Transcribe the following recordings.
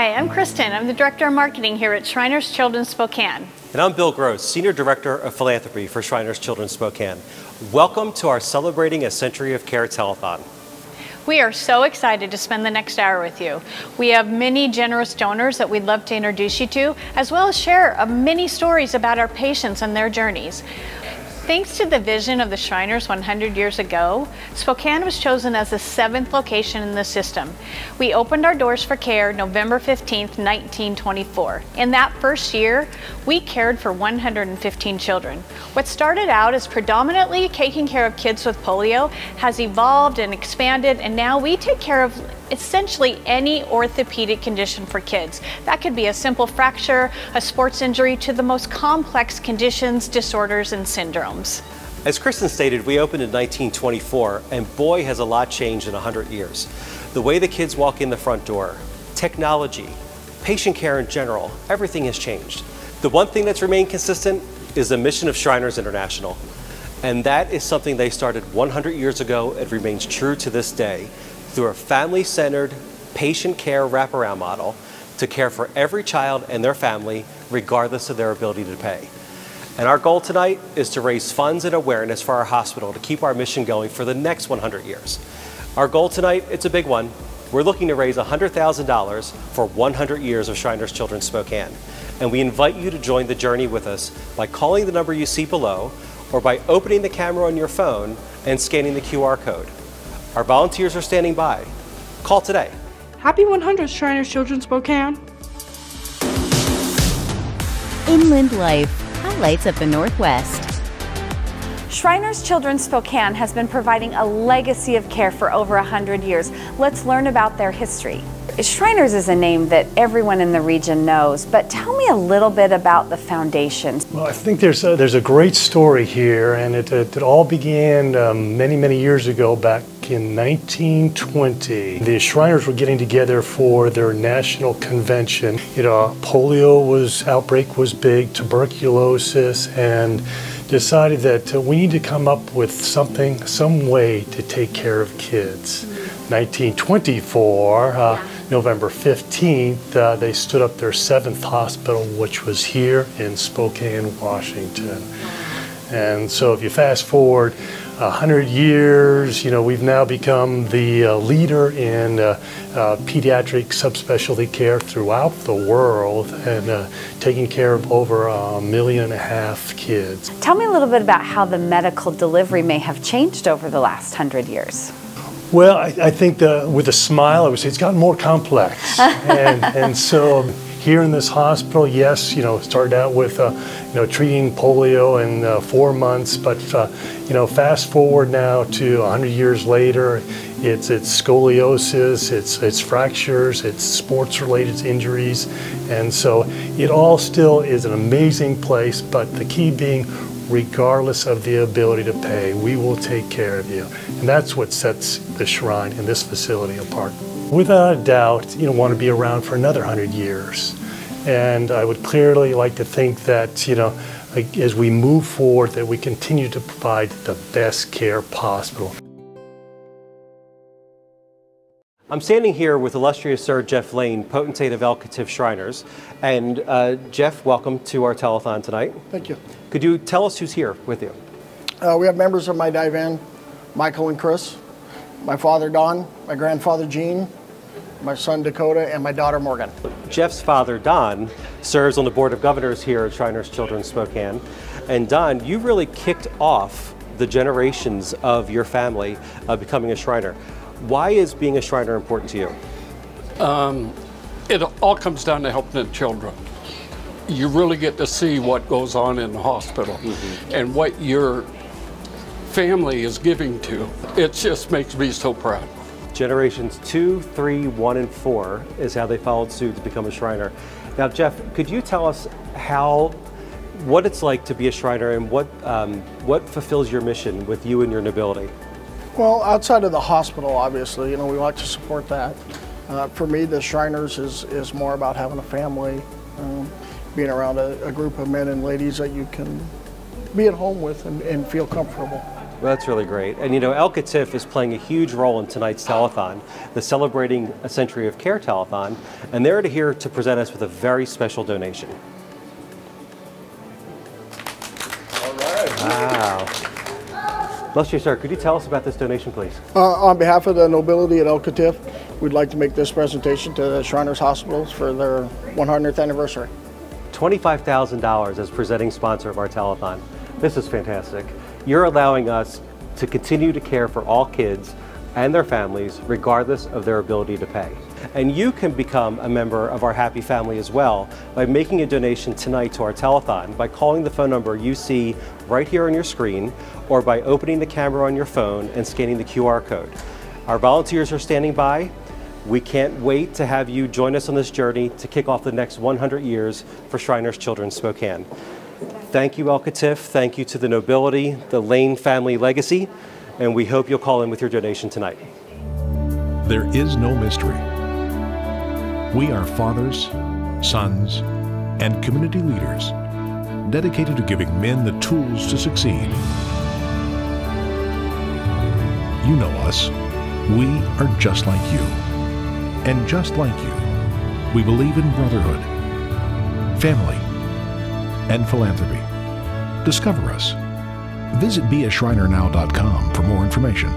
Hi, I'm Kristen. I'm the Director of Marketing here at Shriners Children's Spokane. And I'm Bill Gross, Senior Director of Philanthropy for Shriners Children's Spokane. Welcome to our Celebrating a Century of Care Telethon. We are so excited to spend the next hour with you. We have many generous donors that we'd love to introduce you to, as well as share many stories about our patients and their journeys. Thanks to the vision of the Shriners 100 years ago, Spokane was chosen as the 7th location in the system. We opened our doors for care November 15th, 1924. In that first year, we cared for 115 children. What started out as predominantly taking care of kids with polio has evolved and expanded, and now we take care of essentially any orthopedic condition for kids. That could be a simple fracture, a sports injury, to the most complex conditions, disorders, and syndromes. As Kristen stated, we opened in 1924, and boy, has a lot changed in 100 years. The way the kids walk in the front door, technology, patient care in general, everything has changed. The one thing that's remained consistent is the mission of Shriners International. And that is something they started 100 years ago. It remains true to this day, through a family-centered patient care wraparound model to care for every child and their family, regardless of their ability to pay. And our goal tonight is to raise funds and awareness for our hospital to keep our mission going for the next 100 years. Our goal tonight, it's a big one. We're looking to raise $100,000 for 100 years of Shriners Children's Spokane. And we invite you to join the journey with us by calling the number you see below, or by opening the camera on your phone and scanning the QR code. Our volunteers are standing by. Call today. Happy 100th, Shriners Children's Spokane. Inland Life, highlights of the Northwest. Shriners Children's Spokane has been providing a legacy of care for over 100 years. Let's learn about their history. Shriners is a name that everyone in the region knows, but tell me a little bit about the foundation. Well, I think there's a great story here, and it all began many years ago, back in 1920. The Shriners were getting together for their national convention. Polio outbreak was big, tuberculosis, and decided that we need to come up with some way to take care of kids. 1924, November 15th, they stood up their 7th hospital, which was here in Spokane, Washington. And so if you fast forward 100 years, we've now become the leader in pediatric subspecialty care throughout the world, and taking care of over 1.5 million kids. Tell me a little bit about how the medical delivery may have changed over the last 100 years. Well, I think with a smile, I would say it's gotten more complex. and so here in this hospital, yes, started out with treating polio in 4 months, but fast forward now to 100 years later, it's scoliosis, it's fractures, it's sports-related injuries, and so it all still is an amazing place. But the key being, regardless of the ability to pay, we will take care of you. And that's what sets the Shrine and this facility apart. Without a doubt, want to be around for another 100 years. And I would clearly like to think that, as we move forward, that we continue to provide the best care possible. I'm standing here with illustrious Sir Jeff Lane, potentate of Katif Shriners. And Jeff, welcome to our telethon tonight. Thank you. Could you tell us who's here with you? We have members of my divan, Michael and Chris, my father Don, my grandfather Gene, my son Dakota, and my daughter Morgan. Jeff's father Don serves on the Board of Governors here at Shriners Children's Spokane. And Don, you really kicked off the generations of your family becoming a Shriner. Why is being a Shriner important to you? It all comes down to helping the children. You really get to see what goes on in the hospital and what your family is giving to. It just makes me so proud. Generations 2, 3, 1, and 4 is how they followed suit to become a Shriner. Now, Jeff, could you tell us what it's like to be a Shriner, and what fulfills your mission with you and your nobility? Well, outside of the hospital, obviously, we like to support that. For me, the Shriners is more about having a family, being around a group of men and ladies that you can be at home with and feel comfortable. Well, that's really great. And you know, El Katif is playing a huge role in tonight's telethon, the Celebrating a Century of Care Telethon, and they're here to present us with a very special donation. All right. Wow. Illustrious sir, could you tell us about this donation, please? On behalf of the nobility at El Katif, we'd like to make this presentation to the Shriners Hospitals for their 100th anniversary. $25,000 as presenting sponsor of our telethon. This is fantastic. You're allowing us to continue to care for all kids and their families regardless of their ability to pay. And you can become a member of our happy family as well by making a donation tonight to our telethon by calling the phone number you see right here on your screen or by opening the camera on your phone and scanning the QR code. Our volunteers are standing by. We can't wait to have you join us on this journey to kick off the next 100 years for Shriners Children Spokane. Thank you, El Katif. Thank you to the nobility, the Lane family legacy, and we hope you'll call in with your donation tonight. There is no mystery. We are fathers, sons, and community leaders dedicated to giving men the tools to succeed. You know us. We are just like you. And just like you, we believe in brotherhood, family, and philanthropy. Discover us. Visit beashrinernow.com for more information.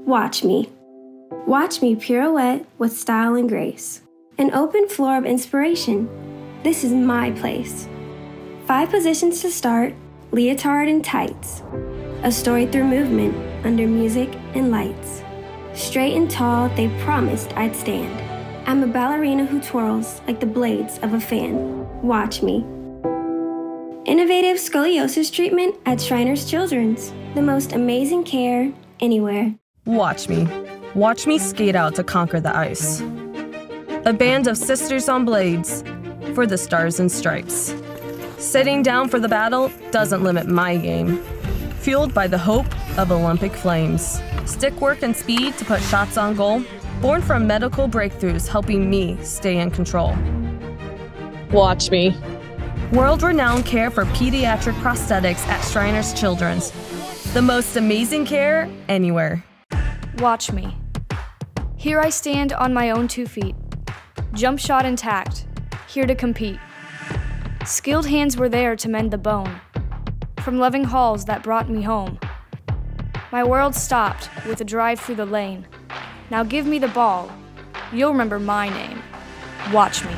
Watch me. Watch me pirouette with style and grace. An open floor of inspiration. This is my place. 5 positions to start, leotard and tights. A story through movement, under music and lights. Straight and tall, they promised I'd stand. I'm a ballerina who twirls like the blades of a fan. Watch me. Innovative scoliosis treatment at Shriners Children's. The most amazing care anywhere. Watch me. Watch me skate out to conquer the ice. A band of sisters on blades for the stars and stripes. Sitting down for the battle doesn't limit my game. Fueled by the hope of Olympic flames. Stick work and speed to put shots on goal. Born from medical breakthroughs helping me stay in control. Watch me. World-renowned care for pediatric prosthetics at Shriners Children's. The most amazing care anywhere. Watch me. Here I stand on my own 2 feet. Jump shot intact, here to compete. Skilled hands were there to mend the bone. From loving halls that brought me home. My world stopped with a drive through the lane. Now give me the ball. You'll remember my name. Watch me.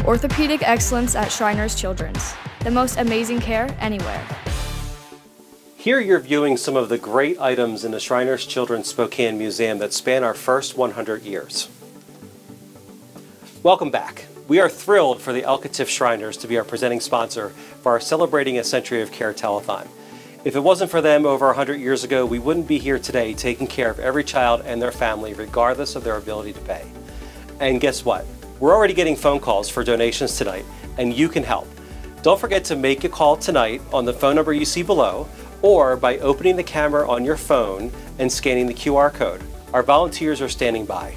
Orthopedic excellence at Shriners Children's. The most amazing care anywhere. Here you're viewing some of the great items in the Shriners Children's Spokane Museum that span our first 100 years. Welcome back. We are thrilled for the El Katif Shriners to be our presenting sponsor for our Celebrating a Century of Care Telethon. If it wasn't for them over 100 years ago, we wouldn't be here today taking care of every child and their family regardless of their ability to pay. And guess what? We're already getting phone calls for donations tonight, and you can help. Don't forget to make a call tonight on the phone number you see below or by opening the camera on your phone and scanning the QR code. Our volunteers are standing by.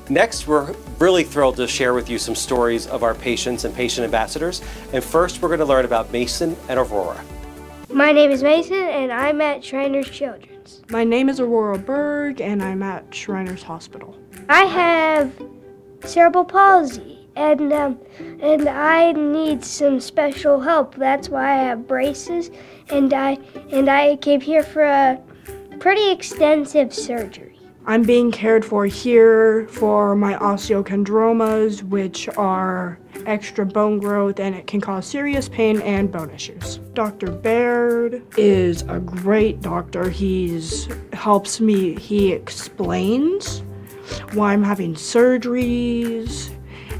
Next, we're really thrilled to share with you some stories of our patients and patient ambassadors. And first, we're going to learn about Mason and Aurora. My name is Mason, and I'm at Shriners Children's. My name is Aurora Berg, and I'm at Shriners Hospital. I have cerebral palsy, and I need some special help. That's why I have braces, and I came here for a pretty extensive surgery. I'm being cared for here for my osteochondromas, which are extra bone growth, and it can cause serious pain and bone issues. Dr. Baird is a great doctor. He helps me. He explains why I'm having surgeries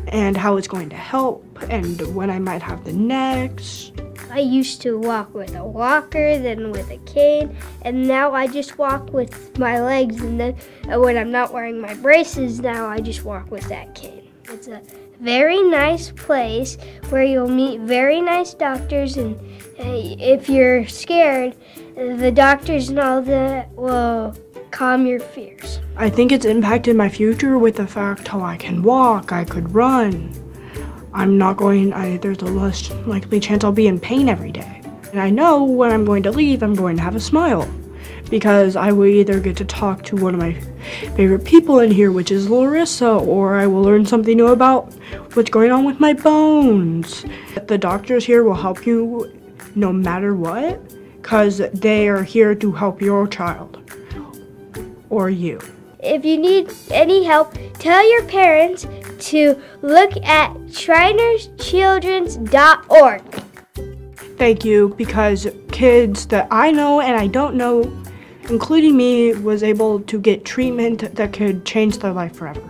and how it's going to help and when I might have the next. I used to walk with a walker, then with a cane, and now I just walk with my legs, and then when I'm not wearing my braces, now I just walk with that cane. It's a very nice place where you'll meet very nice doctors, and if you're scared, the doctors and all that will calm your fears. I think it's impacted my future with the fact how I can walk, I could run. there's a less likely chance I'll be in pain every day. And I know when I'm going to leave, I'm going to have a smile, because I will either get to talk to one of my favorite people in here, which is Larissa, or I will learn something new about what's going on with my bones. The doctors here will help you no matter what, because they are here to help your child or you. If you need any help, tell your parents to look at shrinerschildrens.org. Thank you, because kids that I know and I don't know, including me, was able to get treatment that could change their life forever.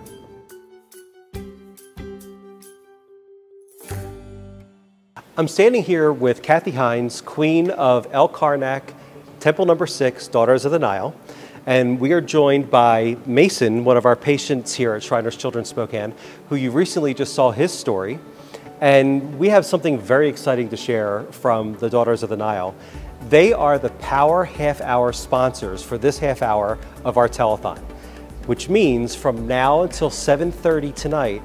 I'm standing here with Katif Shriners, Queen of El Karnak, Temple No. 6, Daughters of the Nile. And we are joined by Mason, one of our patients here at Shriners Children's Spokane, who you recently just saw his story. And we have something very exciting to share from the Daughters of the Nile. They are the Power Half Hour sponsors for this half hour of our telethon, which means from now until 7:30 tonight,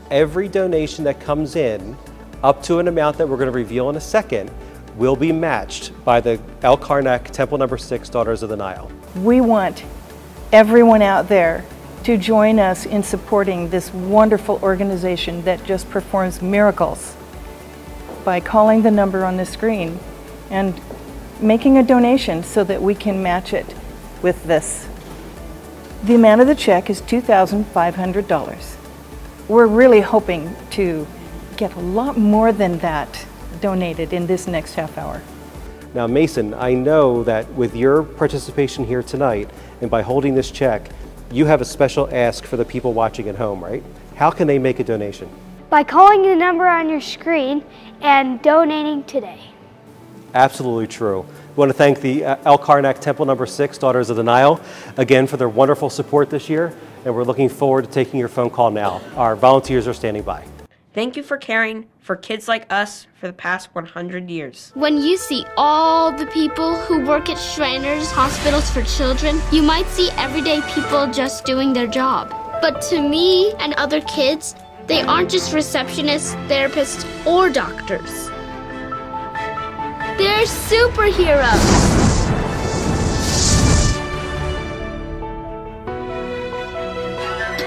every donation that comes in, up to an amount that we're going to reveal in a second, will be matched by the El Karnak Temple No. 6 Daughters of the Nile. We want everyone out there to join us in supporting this wonderful organization that just performs miracles by calling the number on the screen and making a donation so that we can match it with this. The amount of the check is $2,500. We're really hoping to get a lot more than that donated in this next half hour. Now, Mason, I know that with your participation here tonight and by holding this check, you have a special ask for the people watching at home, right? How can they make a donation? By calling the number on your screen and donating today. Absolutely true. We want to thank the El Karnak Temple No. 6 Daughters of the Nile again for their wonderful support this year, and we're looking forward to taking your phone call now. Our volunteers are standing by. Thank you for caring for kids like us for the past 100 years. When you see all the people who work at Shriners Hospitals for Children, you might see everyday people just doing their job. But to me and other kids, they aren't just receptionists, therapists, or doctors. They're superheroes.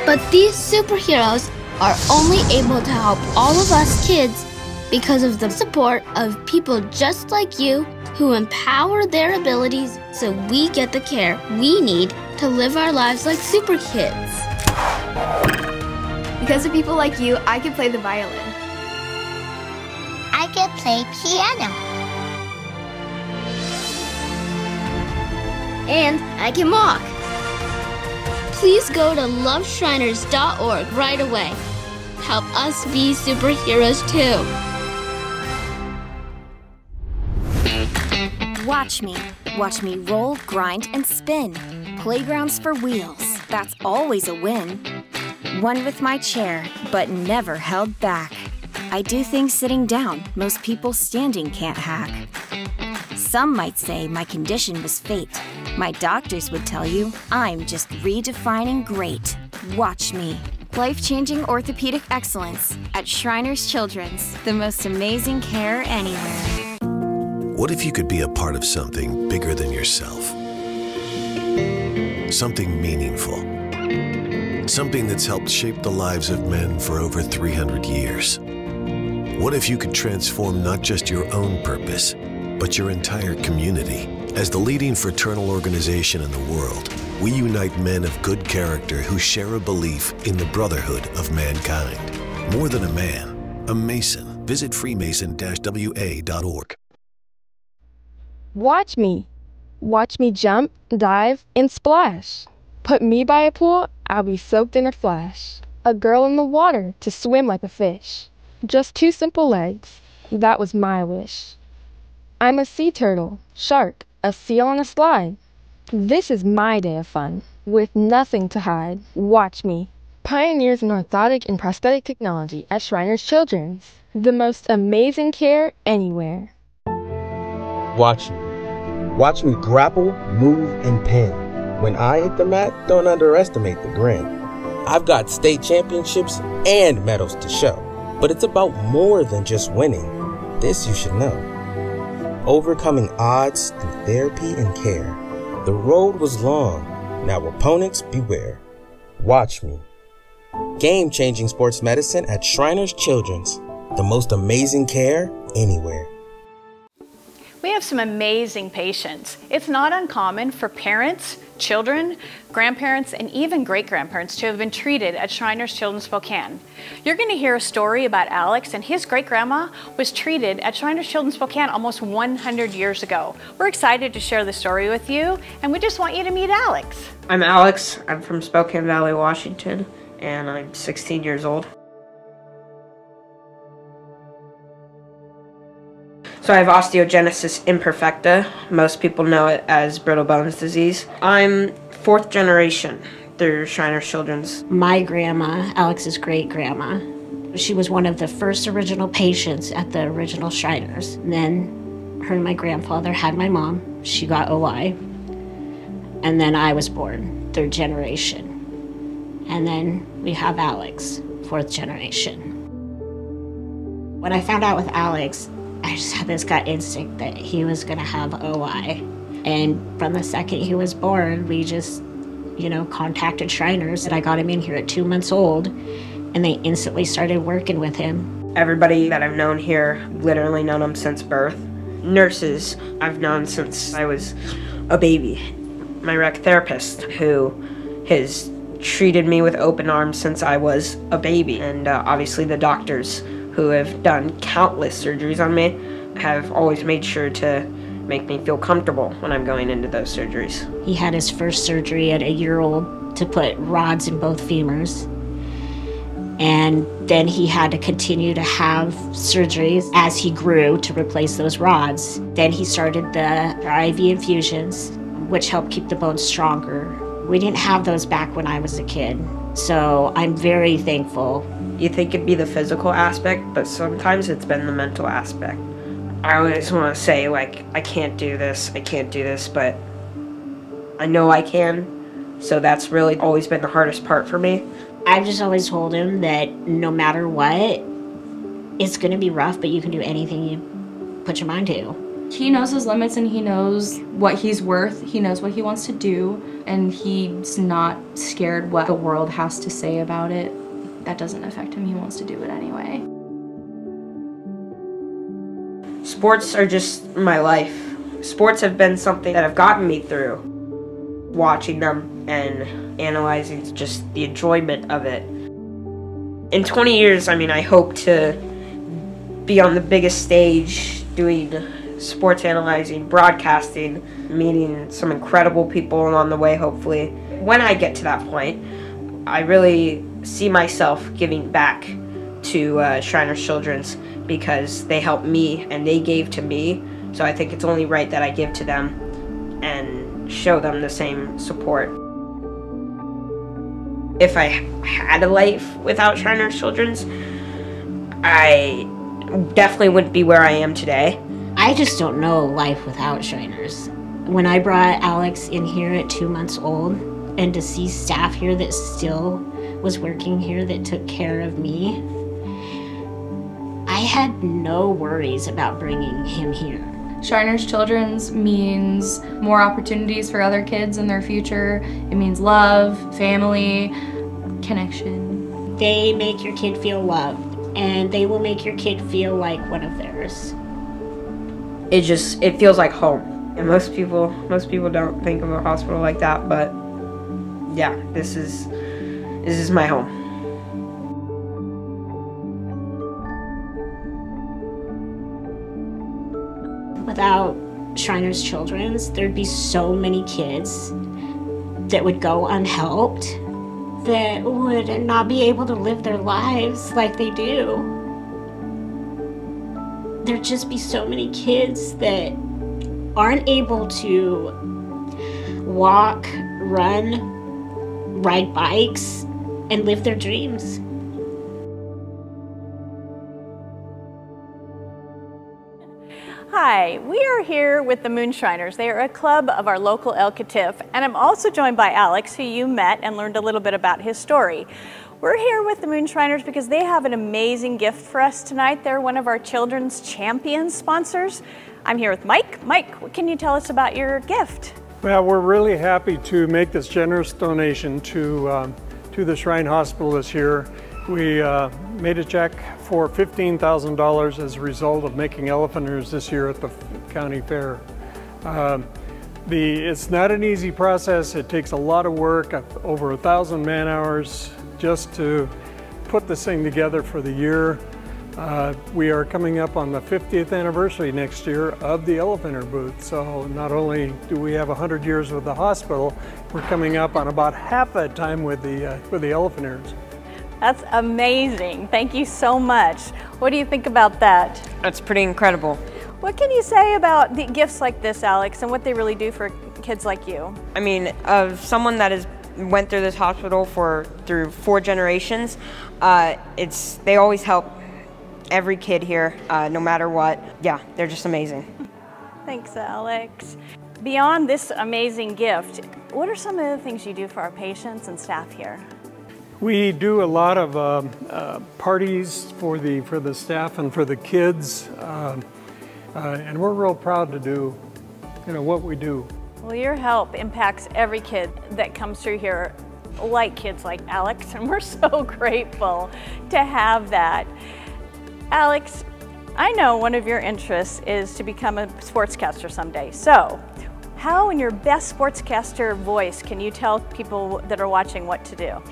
But these superheroes are only able to help all of us kids because of the support of people just like you who empower their abilities so we get the care we need to live our lives like super kids. Because of people like you, I can play the violin. I can play piano. And I can walk. Please go to loveshriners.org right away. Help us be superheroes too. Watch me. Watch me roll, grind, and spin. Playgrounds for wheels. That's always a win. One with my chair, but never held back. I do things sitting down most people standing can't hack. Some might say my condition was fate. My doctors would tell you I'm just redefining great. Watch me. Life-changing orthopedic excellence at Shriners Children's, the most amazing care anywhere. What if you could be a part of something bigger than yourself? Something meaningful. Something that's helped shape the lives of men for over 300 years. What if you could transform not just your own purpose, but your entire community? As the leading fraternal organization in the world, we unite men of good character who share a belief in the brotherhood of mankind. More than a man, a Mason. Visit freemason-wa.org. Watch me. Watch me jump, dive, and splash. Put me by a pool, I'll be soaked in a flash. A girl in the water to swim like a fish. Just 2 simple legs, that was my wish. I'm a sea turtle, shark, a seal on a slide. This is my day of fun, with nothing to hide. Watch me. Pioneers in orthopedic and prosthetic technology at Shriners Children's. The most amazing care anywhere. Watch me. Watch me grapple, move, and pin. When I hit the mat, don't underestimate the grin. I've got state championships and medals to show. But it's about more than just winning. This you should know. Overcoming odds through therapy and care. The road was long. Now opponents beware. Watch me. Game-changing sports medicine at Shriners Children's. The most amazing care anywhere. We have some amazing patients. It's not uncommon for parents, children, grandparents, and even great-grandparents to have been treated at Shriners Children's Spokane. You're going to hear a story about Alex, and his great-grandma was treated at Shriners Children's Spokane almost 100 years ago. We're excited to share the story with you, and we just want you to meet Alex. I'm Alex. I'm from Spokane Valley, Washington, and I'm 16 years old. So I have osteogenesis imperfecta. Most people know it as brittle bones disease. I'm 4th generation through Shriners Children's. My grandma, Alex's great-grandma, she was one of the first original patients at the original Shriners. And then her and my grandfather had my mom. She got OI. And then I was born, 3rd generation. And then we have Alex, 4th generation. When I found out with Alex, I just had this gut instinct that he was gonna have OI. And from the second he was born, we just, contacted Shriners, and I got him in here at 2 months old, and they instantly started working with him. Everybody that I've known here, literally known him since birth. Nurses I've known since I was a baby. My rec therapist, who has treated me with open arms since I was a baby. And obviously the doctors who have done countless surgeries on me have always made sure to make me feel comfortable when I'm going into those surgeries. He had his first surgery at a year old to put rods in both femurs. And then he had to continue to have surgeries as he grew to replace those rods. Then he started the IV infusions, which helped keep the bones stronger. We didn't have those back when I was a kid, so I'm very thankful. You think it'd be the physical aspect, but sometimes it's been the mental aspect. I always want to say, I can't do this, but I know I can, so that's really always been the hardest part for me. I've just always told him that no matter what, it's going to be rough, but you can do anything you put your mind to. He knows his limits and he knows what he's worth. He knows what he wants to do, and he's not scared what the world has to say about it. That doesn't affect him. He wants to do it anyway. Sports are just my life. Sports have been something that have gotten me through. Watching them and analyzing just the enjoyment of it. In 20 years, I hope to be on the biggest stage doing sports analyzing, broadcasting, meeting some incredible people along the way, hopefully. When I get to that point, I really see myself giving back to Shriners Children's because they helped me and they gave to me. So I think it's only right that I give to them and show them the same support. If I had a life without Shriners Children's, I definitely wouldn't be where I am today. I just don't know life without Shriners. When I brought Alex in here at 2 months old, and to see staff here that still was working here that took care of me, I had no worries about bringing him here. Shriners Children's means more opportunities for other kids in their future. It means love, family, connection. They make your kid feel loved, and they will make your kid feel like one of theirs. It feels like home. And most people don't think of a hospital like that, but yeah, this is my home. Without Shriners Children's, there'd be so many kids that would go unhelped, that would not be able to live their lives like they do. There'd just be so many kids that aren't able to walk, run, ride bikes, and live their dreams. Hi, we are here with the Moonshriners. They are a club of our local El Katif, and I'm also joined by Alex, who you met and learned a little bit about his story. We're here with the Moon Shriners because they have an amazing gift for us tonight. They're one of our Children's Champions sponsors. I'm here with Mike. Mike, what can you tell us about your gift? Well, we're really happy to make this generous donation to the Shrine Hospital this year. We made a check for $15,000 as a result of making elephant ears this year at the county fair. It's not an easy process. It takes a lot of work, over 1,000 man hours just to put this thing together for the year. We are coming up on the 50th anniversary next year of the elephant ear booth. So not only do we have 100 years with the hospital, we're coming up on about half that time with the elephant ears. That's amazing. Thank you so much. What do you think about that? That's pretty incredible. What can you say about the gifts like this, Alex, and what they really do for kids like you? I mean, of someone that has went through this hospital through 4 generations, they always help every kid here, no matter what. Yeah, they're just amazing. Thanks, Alex. Beyond this amazing gift, what are some of the things you do for our patients and staff here? We do a lot of parties for the staff and for the kids, and we're real proud to do, what we do. Well, your help impacts every kid that comes through here, like kids like Alex, and we're so grateful to have that. Alex, I know one of your interests is to become a sportscaster someday. So, how in your best sportscaster voice can you tell people that are watching what to do?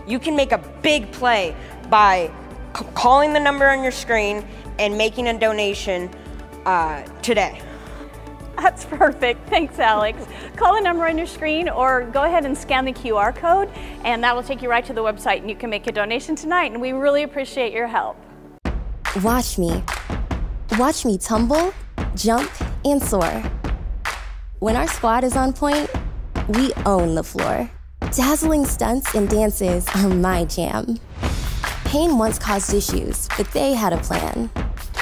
You can make a big play by calling the number on your screen and making a donation today. That's perfect. Thanks, Alex. Call the number on your screen or go ahead and scan the QR code, and that will take you right to the website, and you can make a donation tonight, and we really appreciate your help. Watch me. Watch me tumble, jump, and soar. When our squad is on point, we own the floor. Dazzling stunts and dances are my jam. Pain once caused issues, but they had a plan.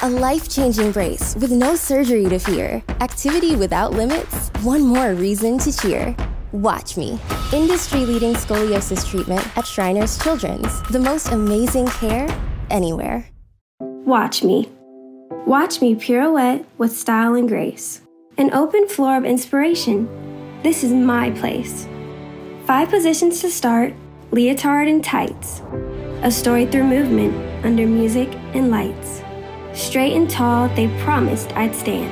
A life-changing brace with no surgery to fear. Activity without limits, one more reason to cheer. Watch me. Industry-leading scoliosis treatment at Shriners Children's. The most amazing care anywhere. Watch me. Watch me pirouette with style and grace. An open floor of inspiration. This is my place. 5 positions to start, leotard and tights. A story through movement, under music and lights. Straight and tall, they promised I'd stand.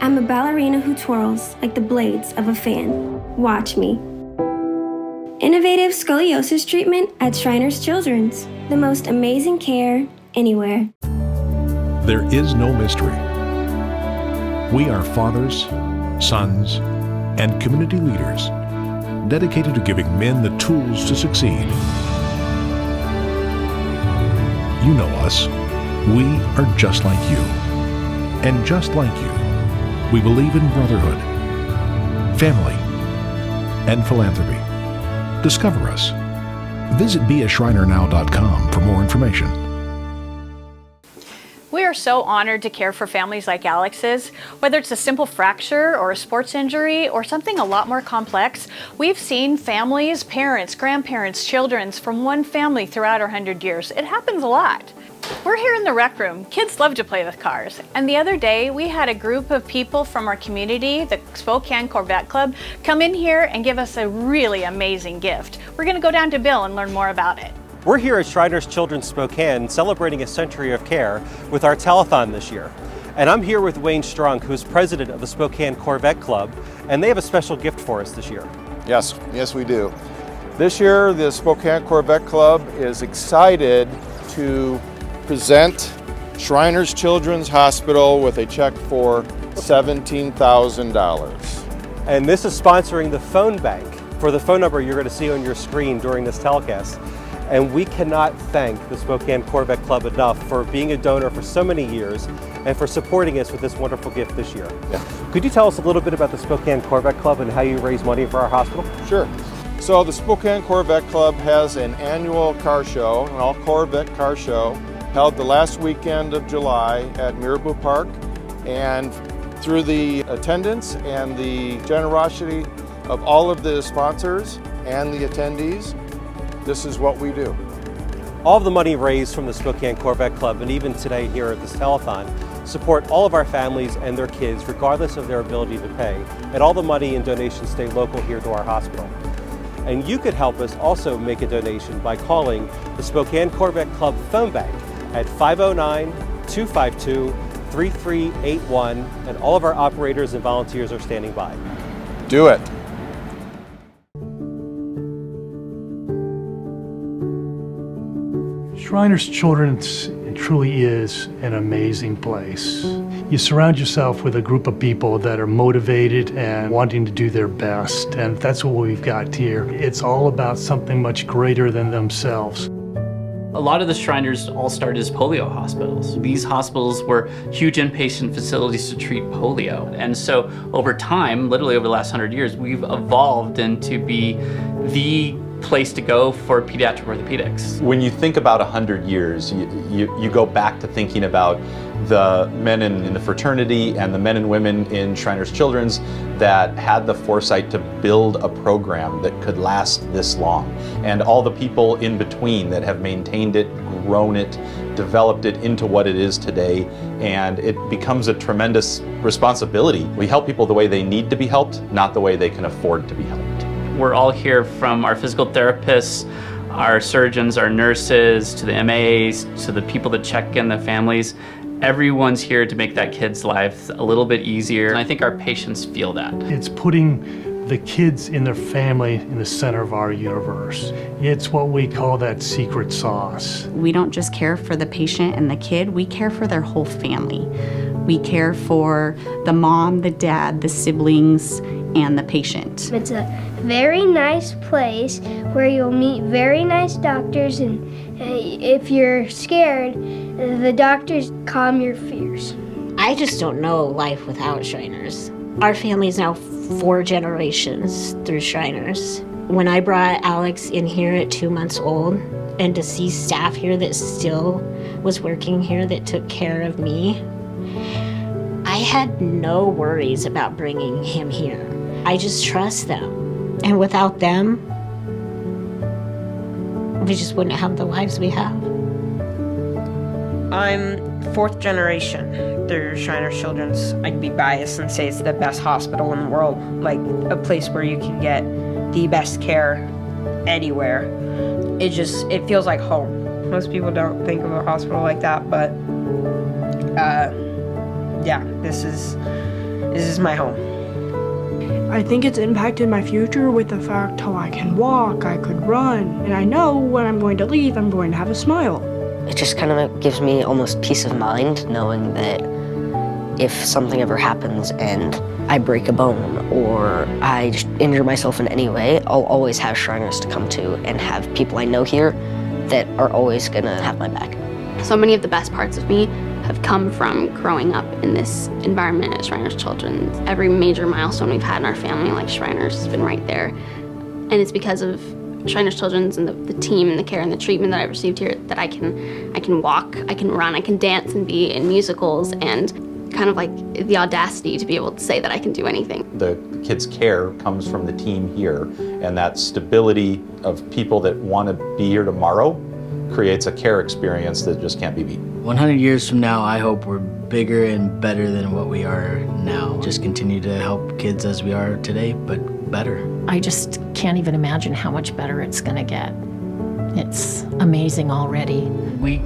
I'm a ballerina who twirls like the blades of a fan. Watch me. Innovative scoliosis treatment at Shriners Children's. The most amazing care anywhere. There is no mystery. We are fathers, sons, and community leaders dedicated to giving men the tools to succeed. You know us. We are just like you. And just like you, we believe in brotherhood, family, and philanthropy. Discover us. Visit beashrinernow.com for more information. We are so honored to care for families like Alex's. Whether it's a simple fracture or a sports injury or something a lot more complex, we've seen families, parents, grandparents, children from one family throughout our 100 years. It happens a lot. We're here in the rec room. Kids love to play with cars. And the other day, we had a group of people from our community, the Spokane Corvette Club, come in here and give us a really amazing gift. We're going to go down to Bill and learn more about it. We're here at Shriners Children's Spokane celebrating a century of care with our telethon this year. And I'm here with Wayne Strunk, who's president of the Spokane Corvette Club, and they have a special gift for us this year. Yes, we do. This year, the Spokane Corvette Club is excited to present Shriners Children's Hospital with a check for $17,000. And this is sponsoring the phone bank for the phone number you're going to see on your screen during this telecast. And we cannot thank the Spokane Corvette Club enough for being a donor for so many years and for supporting us with this wonderful gift this year. Yeah. Could you tell us a little bit about the Spokane Corvette Club and how you raise money for our hospital? Sure. So the Spokane Corvette Club has an annual car show, an all Corvette car show, held the last weekend of July at Mirabou Park. And through the attendance and the generosity of all of the sponsors and the attendees, this is what we do. All of the money raised from the Spokane Corvette Club, and even today here at this telethon, support all of our families and their kids regardless of their ability to pay, and all the money and donations stay local here to our hospital. And you could help us also make a donation by calling the Spokane Corvette Club phone bank at 509-252-3381, and all of our operators and volunteers are standing by. Do it. Shriners Children's truly is an amazing place. You surround yourself with a group of people that are motivated and wanting to do their best, and that's what we've got here. It's all about something much greater than themselves. A lot of the Shriners all started as polio hospitals. These hospitals were huge inpatient facilities to treat polio. And so over time, literally over the last 100 years, we've evolved into be the place to go for pediatric orthopedics. When you think about 100 years, you go back to thinking about the men in the fraternity and the men and women in Shriners Children's that had the foresight to build a program that could last this long, and all the people in between that have maintained it, grown it, developed it into what it is today, and it becomes a tremendous responsibility. We help people the way they need to be helped, not the way they can afford to be helped. We're all here, from our physical therapists, our surgeons, our nurses, to the MAs, to the people that check in the families. Everyone's here to make that kid's life a little bit easier. And I think our patients feel that. It's putting the kids in their family in the center of our universe. It's what we call that secret sauce. We don't just care for the patient and the kid, we care for their whole family. We care for the mom, the dad, the siblings, and the patient. It's a very nice place where you'll meet very nice doctors, and if you're scared, the doctors calm your fears. I just don't know life without Shriners. Our family's now 4 generations through Shriners. When I brought Alex in here at 2 months old, and to see staff here that still was working here that took care of me, I had no worries about bringing him here. I just trust them. And without them, we just wouldn't have the lives we have. I'm 4th generation through Shriners Children's. I'd be biased and say it's the best hospital in the world, like a place where you can get the best care anywhere. It feels like home. Most people don't think of a hospital like that, but yeah, this is my home. I think it's impacted my future with the fact how I can walk, I could run, and I know when I'm going to leave, I'm going to have a smile. It just kind of gives me almost peace of mind knowing that if something ever happens and I break a bone or I just injure myself in any way, I'll always have Shriners to come to and have people I know here that are always gonna have my back. So many of the best parts of me have come from growing up in this environment at Shriners Children's. Every major milestone we've had in our family, like Shriners, has been right there. And it's because of Shriners Children's and the team and the care and the treatment that I've received here that I can walk, I can run, I can dance and be in musicals, and kind of like the audacity to be able to say that I can do anything. The kids' care comes from the team here, and that stability of people that want to be here tomorrow creates a care experience that just can't be beat. 100 years from now, I hope we're bigger and better than what we are now. Just continue to help kids as we are today, but better. I just can't even imagine how much better it's gonna get. It's amazing already. We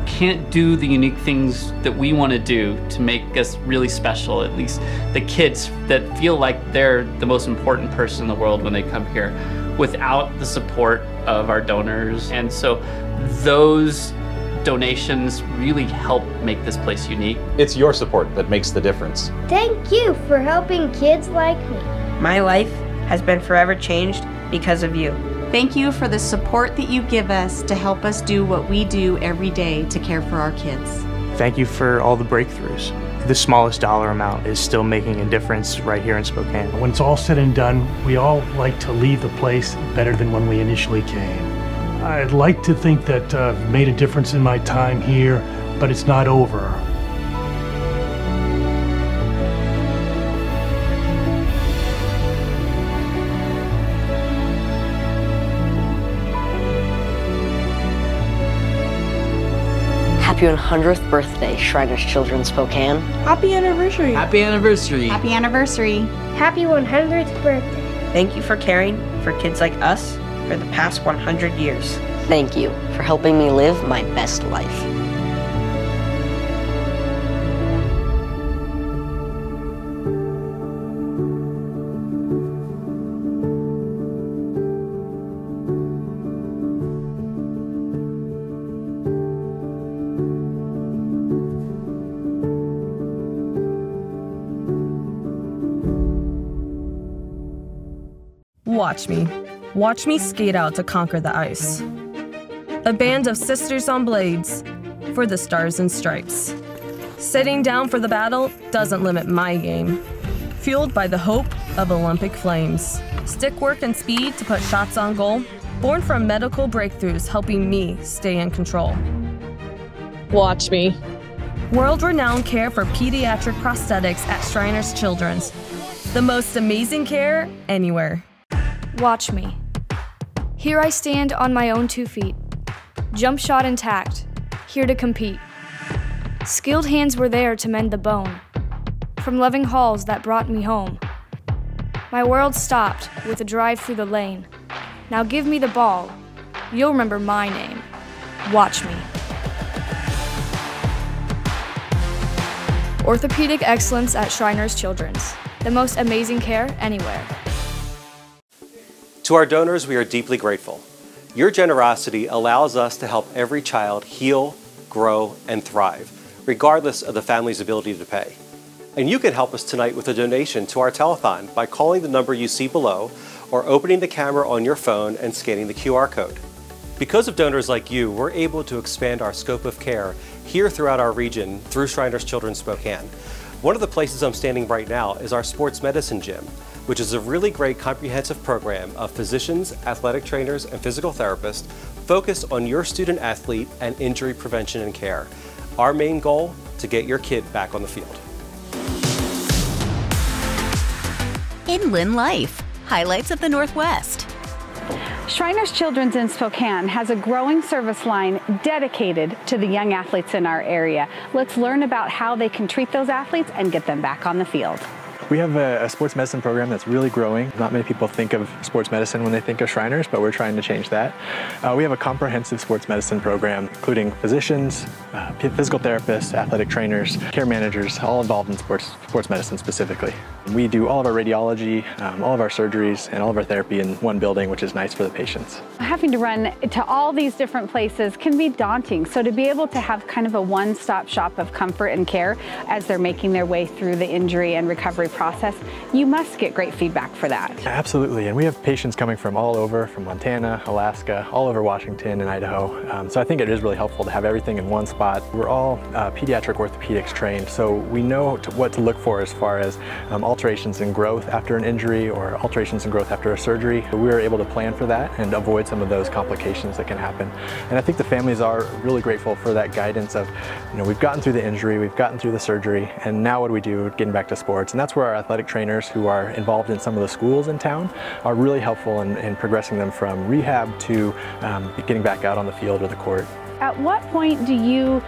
can't do the unique things that we want to do to make us really special, at least the kids that feel like they're the most important person in the world when they come here, without the support of our donors. And so those donations really help make this place unique. It's your support that makes the difference. Thank you for helping kids like me. My life has been forever changed because of you. Thank you for the support that you give us to help us do what we do every day to care for our kids. Thank you for all the breakthroughs. The smallest dollar amount is still making a difference right here in Spokane. When it's all said and done, we all like to leave the place better than when we initially came. I'd like to think that I've made a difference in my time here, but it's not over. Happy 100th birthday, Shriners Children Spokane. Happy anniversary. Happy anniversary. Happy anniversary. Happy 100th birthday. Thank you for caring for kids like us for the past 100 years. Thank you for helping me live my best life. Watch me. Watch me skate out to conquer the ice. A band of sisters on blades for the stars and stripes. Sitting down for the battle doesn't limit my game. Fueled by the hope of Olympic flames. Stick work and speed to put shots on goal. Born from medical breakthroughs helping me stay in control. Watch me. World-renowned care for pediatric prosthetics at Shriners Children's. The most amazing care anywhere. Watch me. Here I stand on my own 2 feet. Jump shot intact, here to compete. Skilled hands were there to mend the bone. From loving halls that brought me home. My world stopped with a drive through the lane. Now give me the ball. You'll remember my name. Watch me. Orthopedic excellence at Shriners Children's. The most amazing care anywhere. To our donors, we are deeply grateful. Your generosity allows us to help every child heal, grow, and thrive, regardless of the family's ability to pay. And you can help us tonight with a donation to our telethon by calling the number you see below or opening the camera on your phone and scanning the QR code. Because of donors like you, we're able to expand our scope of care here throughout our region through Shriners Children Spokane. One of the places I'm standing right now is our sports medicine gym, which is a really great comprehensive program of physicians, athletic trainers, and physical therapists focused on your student athlete and injury prevention and care. Our main goal, to get your kid back on the field. Inland Life, highlights of the Northwest. Shriners Children's in Spokane has a growing service line dedicated to the young athletes in our area. Let's learn about how they can treat those athletes and get them back on the field. We have a sports medicine program that's really growing. Not many people think of sports medicine when they think of Shriners, but we're trying to change that. We have a comprehensive sports medicine program, including physicians, physical therapists, athletic trainers, care managers, all involved in sports medicine specifically. We do all of our radiology, all of our surgeries, and all of our therapy in one building, which is nice for the patients. Having to run to all these different places can be daunting, so to be able to have kind of a one-stop shop of comfort and care as they're making their way through the injury and recovery process, you must get great feedback for that. Absolutely, and we have patients coming from all over, from Montana, Alaska, all over Washington and Idaho. So I think it is really helpful to have everything in one spot. We're all pediatric orthopedics trained, so we know what to look for as far as alterations in growth after an injury or alterations in growth after a surgery. We're able to plan for that and avoid some of those complications that can happen. And I think the families are really grateful for that guidance of, we've gotten through the injury, we've gotten through the surgery, and now what do we do getting back to sports? And that's where our athletic trainers who are involved in some of the schools in town are really helpful in progressing them from rehab to getting back out on the field or the court. At what point do you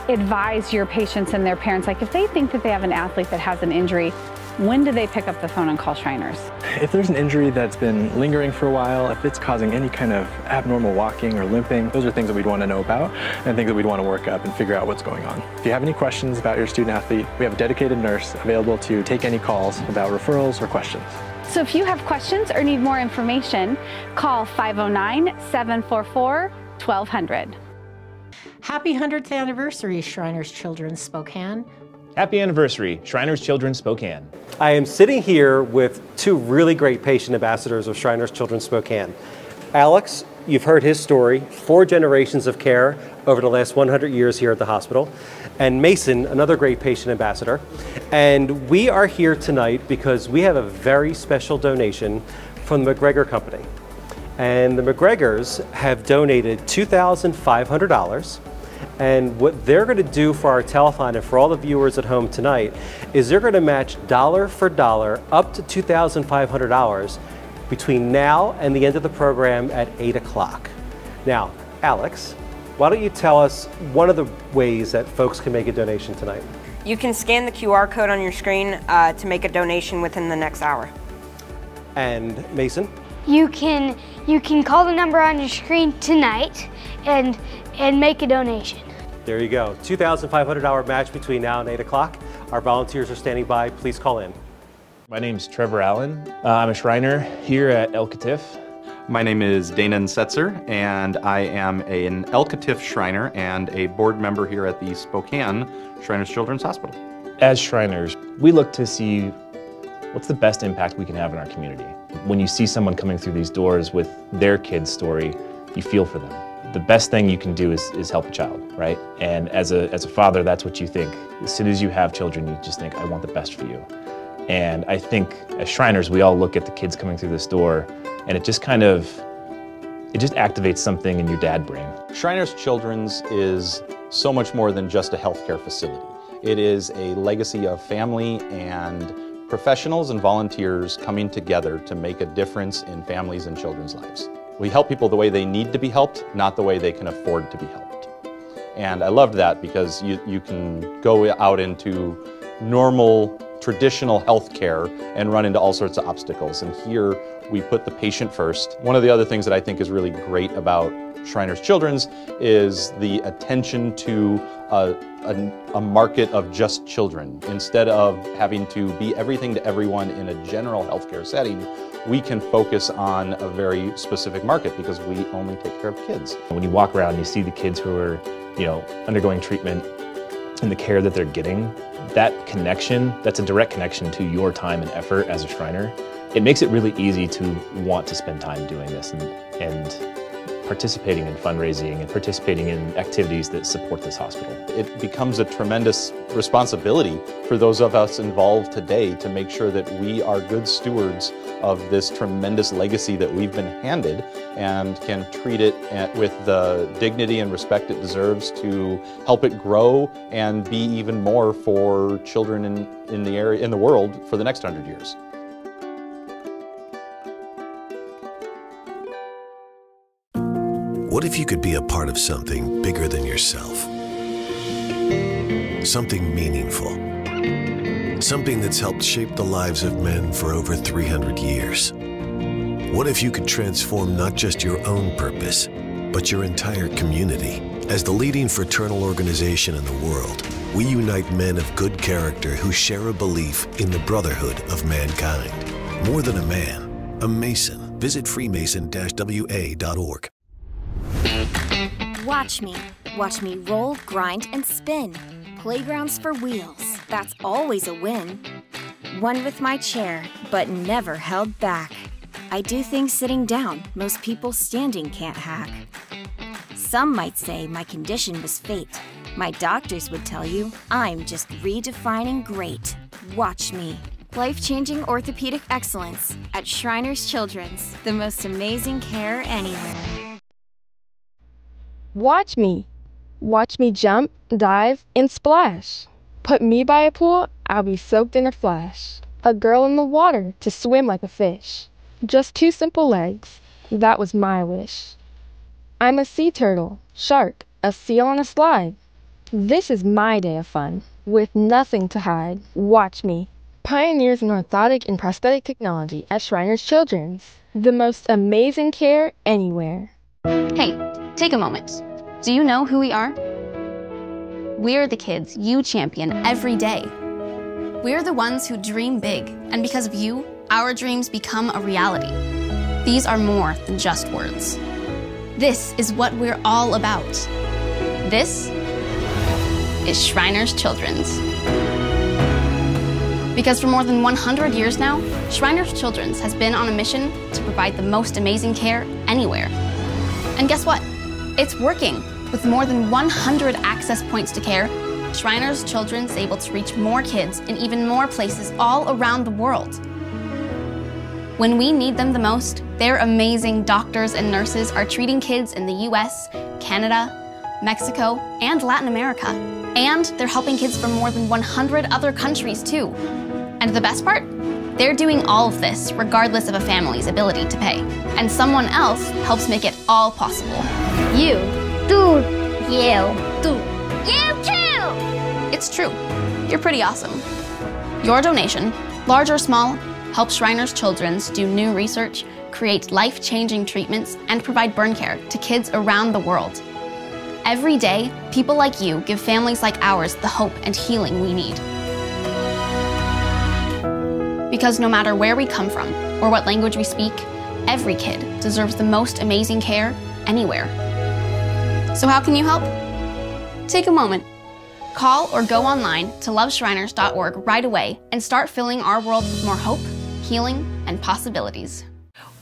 advise your patients and their parents, like if they think that they have an athlete that has an injury, when do they pick up the phone and call Shriners? If there's an injury that's been lingering for a while, if it's causing any kind of abnormal walking or limping, those are things that we'd want to know about and things that we'd want to work up and figure out what's going on. If you have any questions about your student athlete, we have a dedicated nurse available to take any calls about referrals or questions. So if you have questions or need more information, call 509-744-1200. Happy 100th anniversary, Shriners Children Spokane. Happy anniversary, Shriners Children Spokane. I am sitting here with two really great patient ambassadors of Shriners Children Spokane. Alex, you've heard his story, 4 generations of care over the last 100 years here at the hospital. And Mason, another great patient ambassador. And we are here tonight because we have a very special donation from the McGregor Company. And the McGregors have donated $2,500. And what they're going to do for our telethon and for all the viewers at home tonight is they're going to match dollar for dollar up to $2,500 between now and the end of the program at 8 o'clock. Now, Alex, Why don't you tell us one of the ways that folks can make a donation tonight? You can scan the QR code on your screen to make a donation within the next hour. And Mason? You can call the number on your screen tonight and make a donation. There you go. $2,500 match between now and 8 o'clock. Our volunteers are standing by. Please call in. My name's Trevor Allen. I'm a Shriner here at El Katif. My name is Danon Setzer, and I am an El Katif Shriner and a board member here at the Spokane Shriners Children's Hospital. As Shriners, we look to see what's the best impact we can have in our community. When you see someone coming through these doors with their kid's story, you feel for them. The best thing you can do is help a child, right? And as a father, that's what you think. As soon as you have children, you just think, I want the best for you. And I think as Shriners, we all look at the kids coming through this door, and it just activates something in your dad brain. Shriners Children's is so much more than just a healthcare facility. It is a legacy of family and professionals and volunteers coming together to make a difference in families and children's lives. We help people the way they need to be helped, not the way they can afford to be helped. And I loved that because you can go out into normal, traditional healthcare and run into all sorts of obstacles. And here we put the patient first. One of the other things that I think is really great about Shriners Children's is the attention to a market of just children. Instead of having to be everything to everyone in a general healthcare setting, we can focus on a very specific market because we only take care of kids. When you walk around and you see the kids who are, undergoing treatment and the care that they're getting, that connection, that's a direct connection to your time and effort as a Shriner. It makes it really easy to want to spend time doing this and participating in fundraising and participating in activities that support this hospital. It becomes a tremendous responsibility for those of us involved today to make sure that we are good stewards of this tremendous legacy that we've been handed and can treat it with the dignity and respect it deserves to help it grow and be even more for children in the world for the next 100 years. What if you could be a part of something bigger than yourself? Something meaningful. Something that's helped shape the lives of men for over 300 years. What if you could transform not just your own purpose, but your entire community? As the leading fraternal organization in the world, we unite men of good character who share a belief in the brotherhood of mankind. More than a man, a Mason. Visit freemason-wa.org. Watch me roll, grind, and spin. Playgrounds for wheels, that's always a win. One with my chair, but never held back. I do things sitting down, most people standing can't hack. Some might say my condition was fate. My doctors would tell you I'm just redefining great. Watch me. Life-changing orthopedic excellence at Shriners Children's, the most amazing care anywhere. Watch me. Watch me jump, dive, and splash. Put me by a pool, I'll be soaked in a flash. A girl in the water to swim like a fish. Just 2 simple legs, that was my wish. I'm a sea turtle, shark, a seal on a slide. This is my day of fun, with nothing to hide. Watch me. Pioneers in orthotic and prosthetic technology at Shriners Children's. The most amazing care anywhere. Hey, take a moment. Do you know who we are? We're the kids you champion every day. We're the ones who dream big, and because of you, our dreams become a reality. These are more than just words. This is what we're all about. This is Shriners Children's. Because for more than 100 years now, Shriners Children's has been on a mission to provide the most amazing care anywhere. And guess what? It's working. With more than 100 access points to care, Shriners Children's is able to reach more kids in even more places all around the world. When we need them the most, their amazing doctors and nurses are treating kids in the US, Canada, Mexico, and Latin America. And they're helping kids from more than 100 other countries too. And the best part? They're doing all of this regardless of a family's ability to pay. And someone else helps make it all possible. You. Dude, You too. You too! It's true. You're pretty awesome. Your donation, large or small, helps Shriners Children's do new research, create life-changing treatments, and provide burn care to kids around the world. Every day, people like you give families like ours the hope and healing we need. Because no matter where we come from or what language we speak, every kid deserves the most amazing care anywhere. So how can you help? Take a moment. Call or go online to loveshriners.org right away and start filling our world with more hope, healing, and possibilities.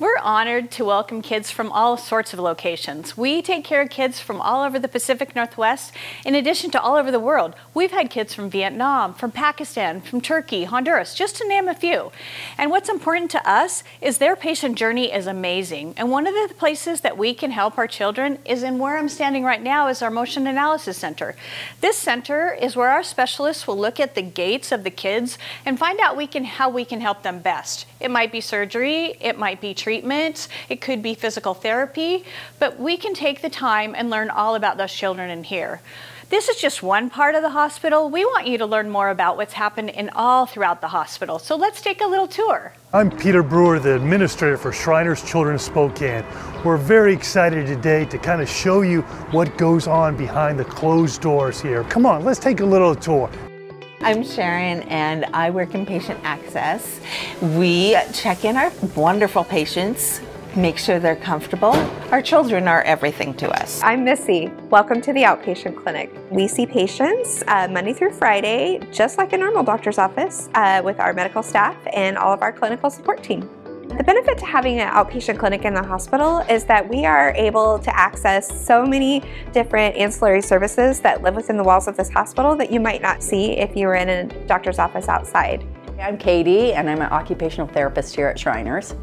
We're honored to welcome kids from all sorts of locations. We take care of kids from all over the Pacific Northwest, in addition to all over the world. We've had kids from Vietnam, from Pakistan, from Turkey, Honduras, just to name a few. And what's important to us is their patient journey is amazing. And one of the places that we can help our children is in where I'm standing right now is our Motion Analysis Center. This center is where our specialists will look at the gaits of the kids and find out how we can help them best. It might be surgery, it might be treatment, it could be physical therapy, but we can take the time and learn all about those children in here. This is just one part of the hospital. We want you to learn more about what's happened in all throughout the hospital. So let's take a little tour. I'm Peter Brewer, the administrator for Shriners Children Spokane. We're very excited today to kind of show you what goes on behind the closed doors here. Come on, let's take a little tour. I'm Sharon and I work in patient access. We check in our wonderful patients, make sure they're comfortable. Our children are everything to us. I'm Missy. Welcome to the outpatient clinic. We see patients Monday through Friday, just like a normal doctor's office, with our medical staff and all of our clinical support team. The benefit to having an outpatient clinic in the hospital is that we are able to access so many different ancillary services that live within the walls of this hospital that you might not see if you were in a doctor's office outside. I'm Katie and I'm an occupational therapist here at Shriners.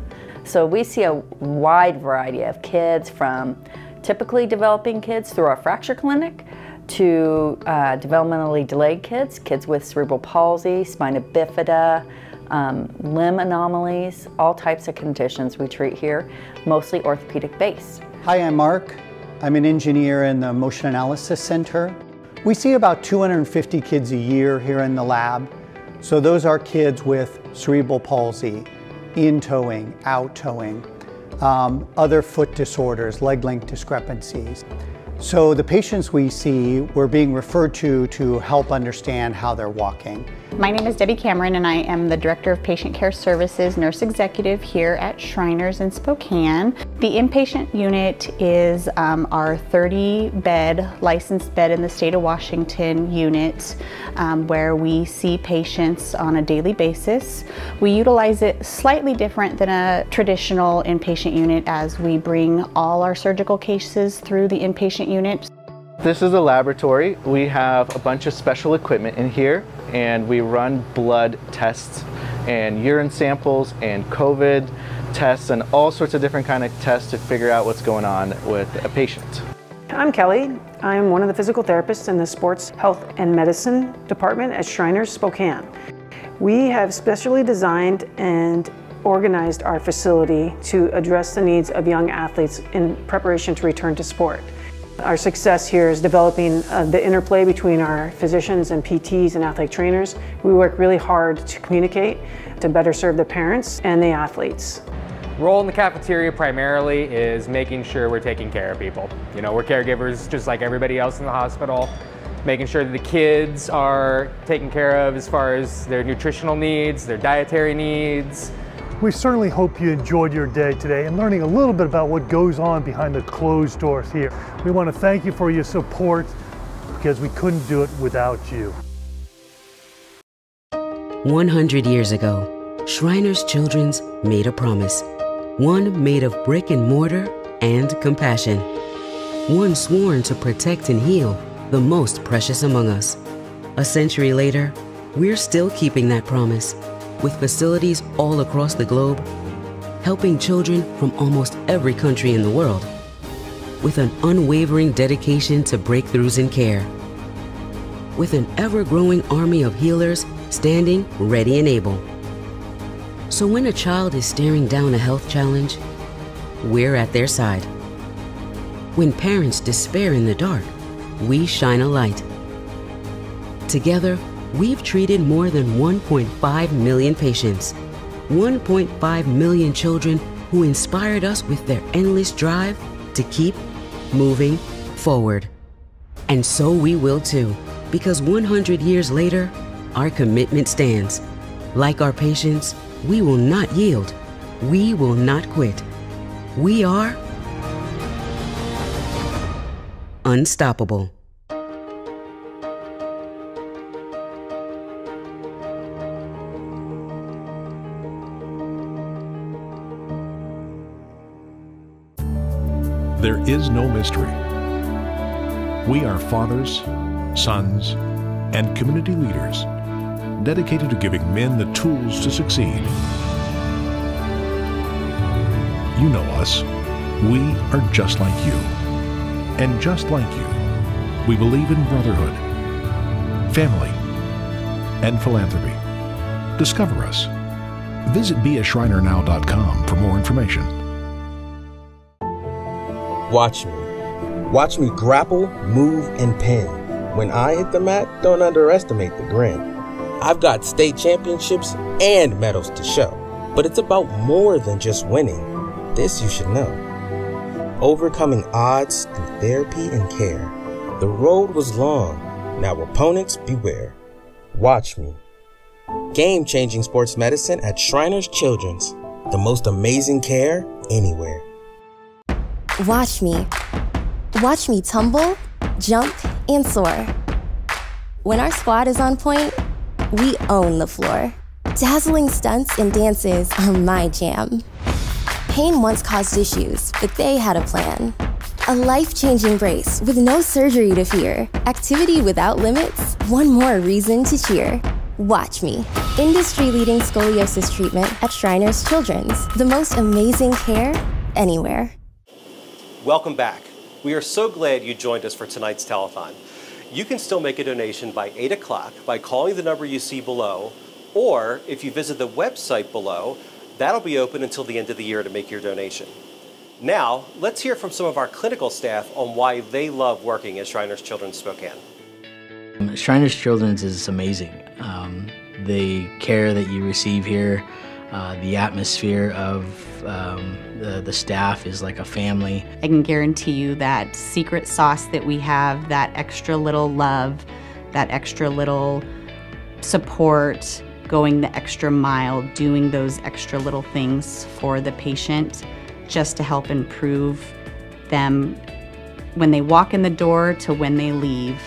So we see a wide variety of kids, from typically developing kids through our fracture clinic to developmentally delayed kids, kids with cerebral palsy, spina bifida, limb anomalies, all types of conditions we treat here, mostly orthopedic based. Hi, I'm Mark. I'm an engineer in the Motion Analysis Center. We see about 250 kids a year here in the lab. So those are kids with cerebral palsy, in-toeing, out-toeing, other foot disorders, leg length discrepancies. So the patients we see, we're being referred to help understand how they're walking. My name is Debbie Cameron and I am the Director of Patient Care Services, Nurse Executive here at Shriners in Spokane. The inpatient unit is our 30-bed licensed bed in the state of Washington unit where we see patients on a daily basis. We utilize it slightly different than a traditional inpatient unit as we bring all our surgical cases through the inpatient unit. This is a laboratory. We have a bunch of special equipment in here and we run blood tests and urine samples and COVID tests and all sorts of different kind of tests to figure out what's going on with a patient. I'm Kelly. I'm one of the physical therapists in the Sports Health and Medicine Department at Shriners Spokane. We have specially designed and organized our facility to address the needs of young athletes in preparation to return to sport. Our success here is developing the interplay between our physicians and PTs and athletic trainers. We work really hard to communicate to better serve the parents and the athletes. Role in the cafeteria primarily is making sure we're taking care of people. You know, we're caregivers just like everybody else in the hospital, making sure that the kids are taken care of as far as their nutritional needs, their dietary needs. We certainly hope you enjoyed your day today and learning a little bit about what goes on behind the closed doors here. We want to thank you for your support because we couldn't do it without you. 100 years ago, Shriners Children's made a promise. One made of brick and mortar and compassion. One sworn to protect and heal the most precious among us. A century later, we're still keeping that promise, with facilities all across the globe, helping children from almost every country in the world, with an unwavering dedication to breakthroughs in care, with an ever-growing army of healers standing ready and able. So when a child is staring down a health challenge, we're at their side. When parents despair in the dark, we shine a light. Together, we've treated more than 1.5 million patients, 1.5 million children who inspired us with their endless drive to keep moving forward. And so we will too, because 100 years later, our commitment stands. Like our patients, we will not yield. We will not quit. We are unstoppable. There is no mystery. We are fathers, sons, and community leaders dedicated to giving men the tools to succeed. You know us. We are just like you. And just like you, we believe in brotherhood, family, and philanthropy. Discover us. Visit beashrinernow.com for more information. Watch me. Watch me grapple, move, and pin. When I hit the mat, don't underestimate the grin. I've got state championships and medals to show, but it's about more than just winning. This you should know. Overcoming odds through therapy and care. The road was long. Now opponents beware. Watch me. Game-changing sports medicine at Shriners Children's. The most amazing care anywhere. Watch me. Watch me tumble, jump, and soar. When our squad is on point, we own the floor. Dazzling stunts and dances are my jam. Pain once caused issues, but they had a plan. A life-changing brace with no surgery to fear. Activity without limits, one more reason to cheer. Watch me. Industry-leading scoliosis treatment at Shriners Children's. The most amazing care anywhere. Welcome back. We are so glad you joined us for tonight's telethon. You can still make a donation by 8 o'clock by calling the number you see below, or if you visit the website below, that'll be open until the end of the year to make your donation. Now, let's hear from some of our clinical staff on why they love working at Shriners Children's Spokane. Shriners Children's is amazing. The care that you receive here, the atmosphere of the staff is like a family. I can guarantee you that secret sauce that we have, that extra little love, that extra little support, going the extra mile, doing those extra little things for the patient just to help improve them when they walk in the door to when they leave,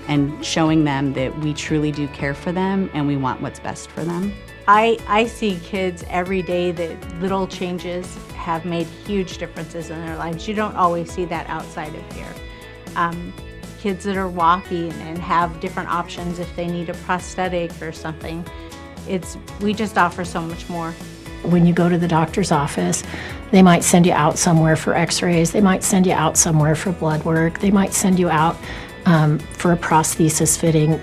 and showing them that we truly do care for them and we want what's best for them. I see kids every day that little changes have made huge differences in their lives. You don't always see that outside of here. Kids that are walking and have different options if they need a prosthetic or something. We just offer so much more. When you go to the doctor's office, they might send you out somewhere for x-rays, they might send you out somewhere for blood work, they might send you out for a prosthesis fitting.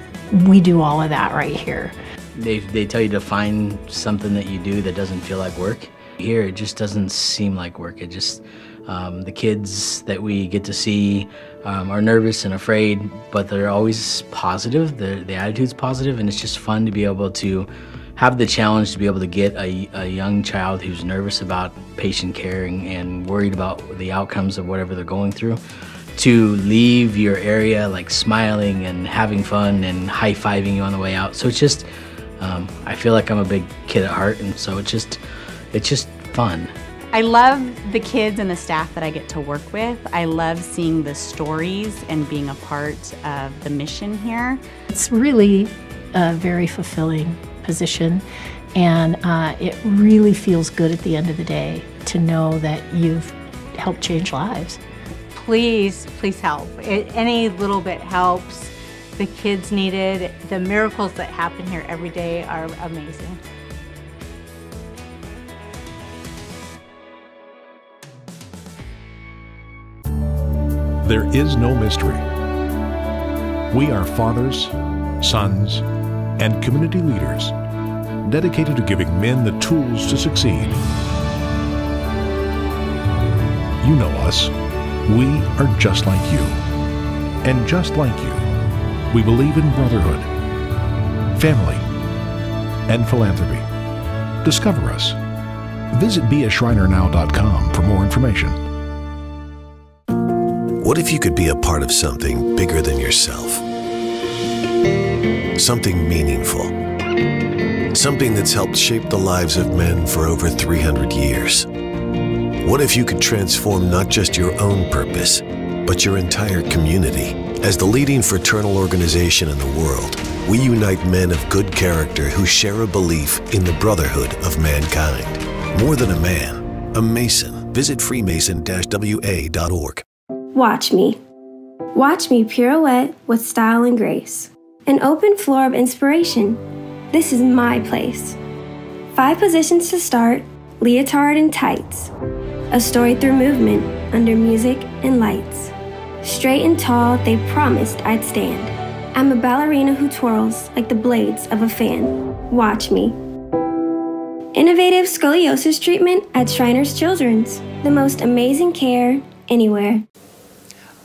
We do all of that right here. They tell you to find something that you do that doesn't feel like work. Here, it just doesn't seem like work. It just, the kids that we get to see are nervous and afraid, but they're always positive. The attitude's positive, and it's just fun to be able to have the challenge to be able to get a young child who's nervous about patient caring and worried about the outcomes of whatever they're going through, to leave your area like smiling and having fun and high-fiving you on the way out. So it's just, I feel like I'm a big kid at heart, and so it's just fun. I love the kids and the staff that I get to work with. I love seeing the stories and being a part of the mission here. It's really a very fulfilling position, and it really feels good at the end of the day to know that you've helped change lives. Please, please help. Any little bit helps. The kids need it. The miracles that happen here every day are amazing. There is no mystery. We are fathers, sons, and community leaders dedicated to giving men the tools to succeed. You know us. We are just like you. And just like you, we believe in brotherhood, family, and philanthropy. Discover us. Visit beashrinernow.com for more information. What if you could be a part of something bigger than yourself? Something meaningful. Something that's helped shape the lives of men for over 300 years. What if you could transform not just your own purpose, but your entire community? As the leading fraternal organization in the world, we unite men of good character who share a belief in the brotherhood of mankind. More than a man, a Mason. Visit freemason-wa.org. Watch me. Watch me pirouette with style and grace. An open floor of inspiration. This is my place. 5 positions to start, leotard and tights. A story through movement, under music and lights. Straight and tall, they promised I'd stand. I'm a ballerina who twirls like the blades of a fan. Watch me. Innovative scoliosis treatment at Shriners Children's. The most amazing care anywhere.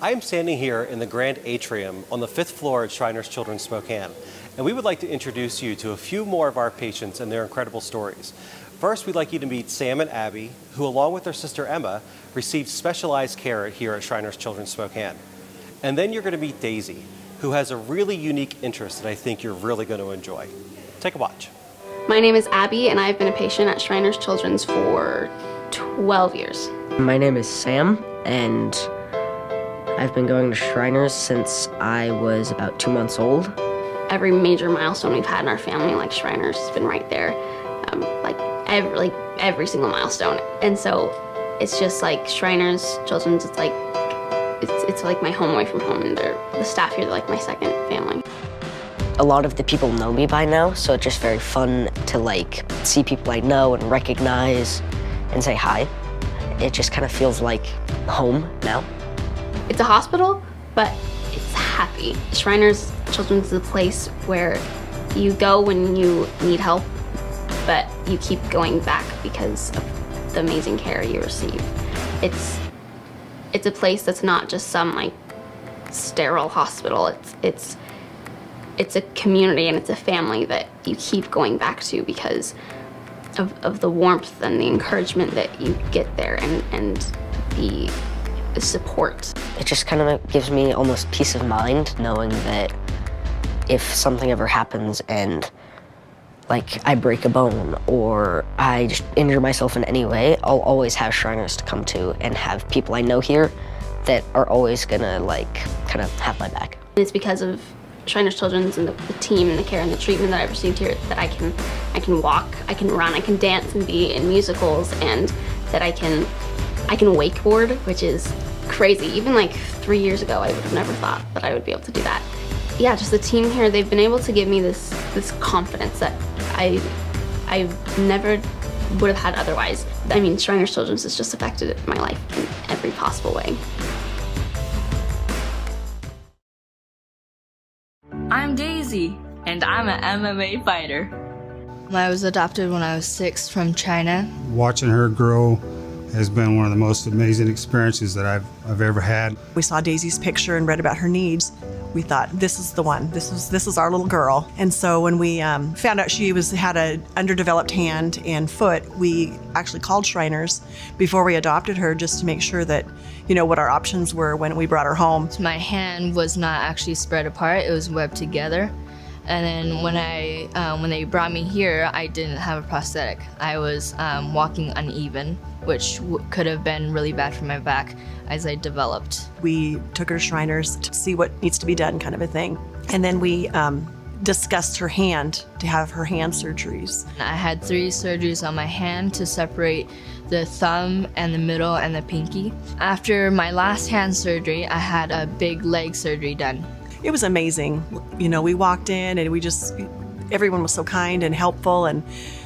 I am standing here in the Grand Atrium on the 5th floor at Shriners Children's Spokane, and we would like to introduce you to a few more of our patients and their incredible stories. First, we'd like you to meet Sam and Abby, who along with their sister Emma, received specialized care here at Shriners Children's Spokane. And then you're going to meet Daisy, who has a really unique interest that I think you're really going to enjoy. Take a watch. My name is Abby, and I've been a patient at Shriners Children's for 12 years. My name is Sam, and I've been going to Shriners since I was about 2 months old. Every major milestone we've had in our family, like Shriners, has been right there, every single milestone. And so it's just like Shriners Children's. It's like my home away from home, and the staff here, they're like my second family. A lot of the people know me by now, so it's just very fun to see people I know and recognize and say hi. It just kind of feels like home now. It's a hospital, but it's happy. Shriners Children's is a place where you go when you need help, but you keep going back because of the amazing care you receive. It's a place that's not just some sterile hospital. It's a community, and it's a family that you keep going back to because of the warmth and the encouragement that you get there, and the support. It just kind of gives me almost peace of mind knowing that if something ever happens and I break a bone or I just injure myself in any way, I'll always have Shriners to come to and have people I know here that are always gonna kind of have my back. It's because of Shriners Children's and the team and the care and the treatment that I've received here that I can walk, I can run, I can dance and be in musicals, and that I can wakeboard, which is crazy. Even 3 years ago, I would have never thought that I would be able to do that. Yeah, just the team here, they've been able to give me this confidence that I never would have had otherwise. I mean, Shriners Children's has just affected my life in every possible way. I'm Daisy, and I'm an MMA fighter. I was adopted when I was 6 from China. Watching her grow has been one of the most amazing experiences that I've ever had. We saw Daisy's picture and read about her needs. We thought, this is the one. This is our little girl. And so when we found out she had an underdeveloped hand and foot, we actually called Shriners before we adopted her just to make sure that, what our options were when we brought her home. My hand was not actually spread apart, it was webbed together. And then when they brought me here, I didn't have a prosthetic. I was walking uneven, which could have been really bad for my back as I developed. We took her to Shriners to see what needs to be done, kind of a thing. And then we discussed her hand, to have her hand surgeries. I had 3 surgeries on my hand to separate the thumb and the middle and the pinky. After my last hand surgery, I had a big leg surgery done. It was amazing. We walked in and everyone was so kind and helpful, and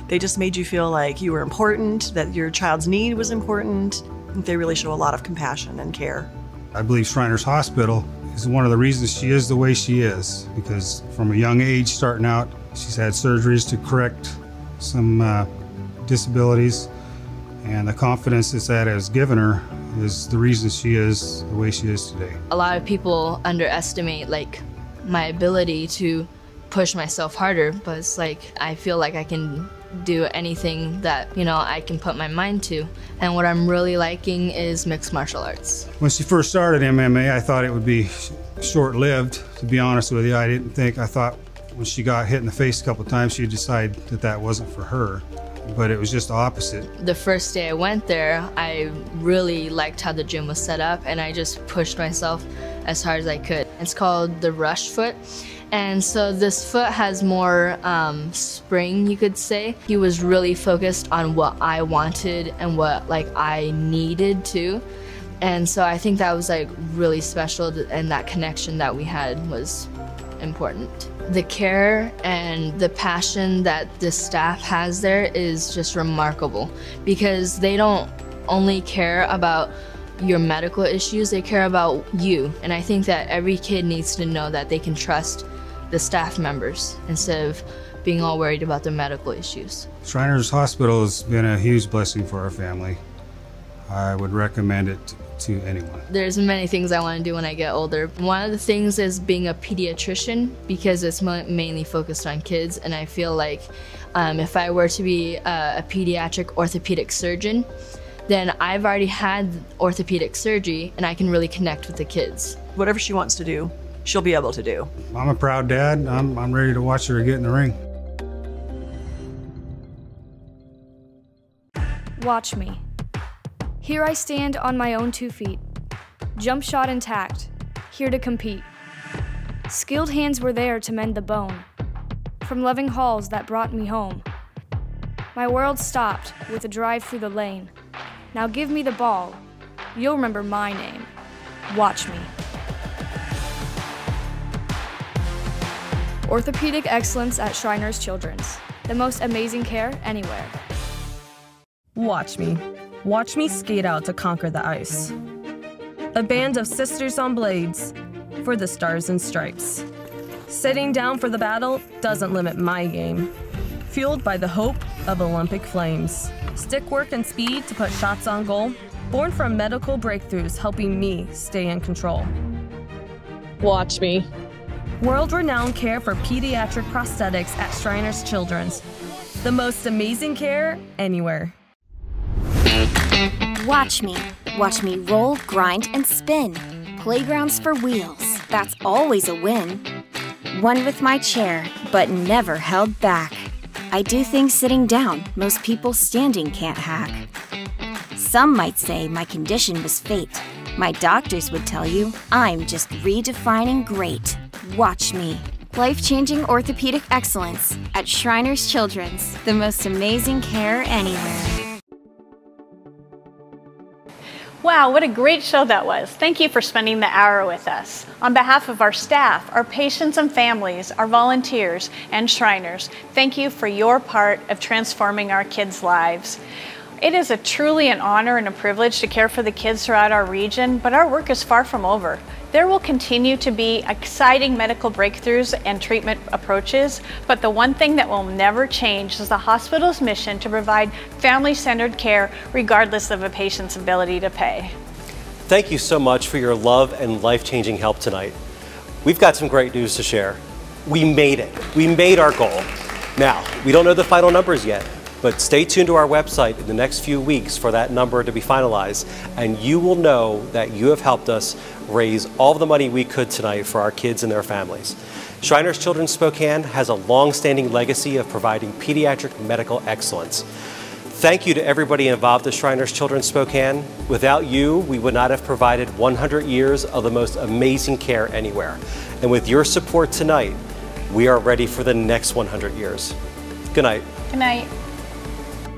they just made you feel like you were important, that your child's need was important. They really show a lot of compassion and care. I believe Shriners Hospital is one of the reasons she is the way she is, because from a young age starting out, she's had surgeries to correct some disabilities, and the confidence that has given her is the reason she is the way she is today. A lot of people underestimate like my ability to push myself harder, but it's like I feel like I can do anything that, you know, I can put my mind to. And what I'm really liking is mixed martial arts. When she first started MMA, I thought it would be short-lived, to be honest with you. I thought when she got hit in the face a couple times, she'd decide that that wasn't for her. But it was just the opposite. The first day I went there, I really liked how the gym was set up, and I just pushed myself as hard as I could. It's called the rush foot. And so this foot has more spring, you could say. He was really focused on what I wanted and what like I needed to. And so I think that was like really special, and that connection that we had was important. The care and the passion that the staff has there is just remarkable, because they don't only care about your medical issues, they care about you. And I think that every kid needs to know that they can trust the staff members instead of being all worried about the medical issues. Shriners Hospital has been a huge blessing for our family. I would recommend it to anyone. There's many things I want to do when I get older. One of the things is being a pediatrician, because it's mainly focused on kids, and I feel like if I were to be a pediatric orthopedic surgeon, then I've already had orthopedic surgery and I can really connect with the kids. Whatever she wants to do, she'll be able to do. I'm a proud dad. I'm ready to watch her get in the ring. Watch me. Here I stand on my own 2 feet. Jump shot intact, here to compete. Skilled hands were there to mend the bone. From loving halls that brought me home. My world stopped with a drive through the lane. Now give me the ball. You'll remember my name. Watch me. Orthopedic excellence at Shriners Children's. The most amazing care anywhere. Watch me. Watch me skate out to conquer the ice. A band of sisters on blades for the stars and stripes. Sitting down for the battle doesn't limit my game. Fueled by the hope of Olympic flames. Stick work and speed to put shots on goal. Born from medical breakthroughs helping me stay in control. Watch me. World-renowned care for pediatric prosthetics at Shriners Children's. The most amazing care anywhere. Watch me. Watch me roll, grind, and spin. Playgrounds for wheels. That's always a win. One with my chair, but never held back. I do things sitting down, most people standing can't hack. Some might say my condition was fate. My doctors would tell you I'm just redefining great. Watch me. Life-changing orthopedic excellence at Shriners Children's. The most amazing care anywhere. Wow, what a great show that was. Thank you for spending the hour with us. On behalf of our staff, our patients and families, our volunteers, and Shriners, thank you for your part of transforming our kids' lives. It is truly an honor and a privilege to care for the kids throughout our region, but our work is far from over. There will continue to be exciting medical breakthroughs and treatment approaches, but the one thing that will never change is the hospital's mission to provide family-centered care regardless of a patient's ability to pay. Thank you so much for your love and life-changing help tonight. We've got some great news to share. We made it. We made our goal. Now, we don't know the final numbers yet, but stay tuned to our website in the next few weeks for that number to be finalized, and you will know that you have helped us raise all the money we could tonight for our kids and their families. Shriners Children's Spokane has a long-standing legacy of providing pediatric medical excellence. Thank you to everybody involved at Shriners Children's Spokane. Without you, we would not have provided 100 years of the most amazing care anywhere. And with your support tonight, we are ready for the next 100 years. Good night. Good night.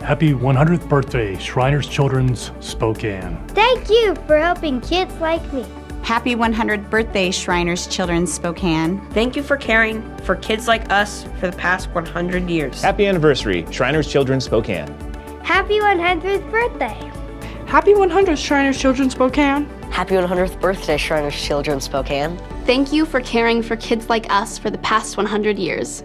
Happy 100th birthday, Shriners Children's Spokane. Thank you for helping kids like me. Happy 100th birthday, Shriners Children's Spokane. Thank you for caring for kids like us for the past 100 years. Happy anniversary, Shriners Children's Spokane. Happy 100th birthday. Happy 100th, Shriners Children's Spokane. Happy 100th birthday, Shriners Children's Spokane. Thank you for caring for kids like us for the past 100 years.